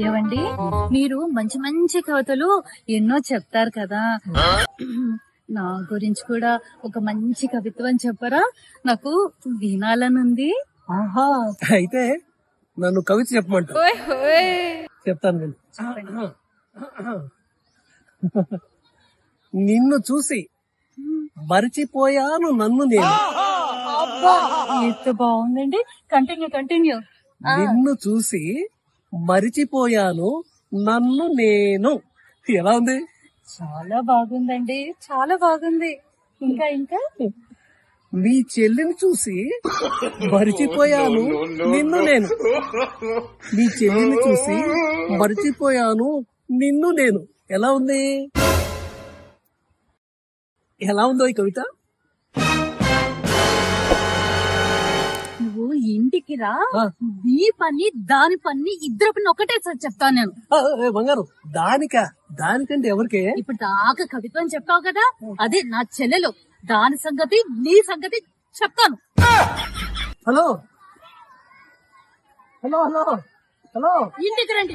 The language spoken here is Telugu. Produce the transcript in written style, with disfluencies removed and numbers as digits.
ఏవండి, మీరు మంచి మంచి కవితలు ఎన్నో చెప్తారు కదా, నా గురించి కూడా ఒక మంచి కవిత్వం చెప్పరా? నాకు వినాలనుంది. ఆహా, అయితే నన్ను కవిత చెప్పమంట. చెప్తాను నేను. నిన్ను చూసి మరిచిపోయాను నన్ను నేను. ఎంత బాగుందండి. Continue continue. నిన్ను చూసి మరిచిపోయాను నన్ను నేను. ఎలా ఉంది? చాలా బాగుందండి, చాలా బాగుంది. ఇంకా ఇంకా నీ చెల్లిని చూసి మరిచిపోయాను నిన్ను నేను. నీ చెల్లిని చూసి మరిచిపోయాను నిన్ను నేను. ఎలా ఉంది? ఎలా ఉందో ఈ కవిత? నువ్వు ఇంటికి రా, నీ పని దాని పని ఇద్దరు పని ఒకటే సార్ చెప్తాను నేను. బంగారు, దానికంటే ఎవరికే? ఇప్పుడు దాకా కవిత్వం చెప్పావు కదా, అదే నా చెల్లెలు, దాని సంగతి నీ సంగతి చెప్తాను. హలో హలో హలో హలో, ఇంటికి రండి.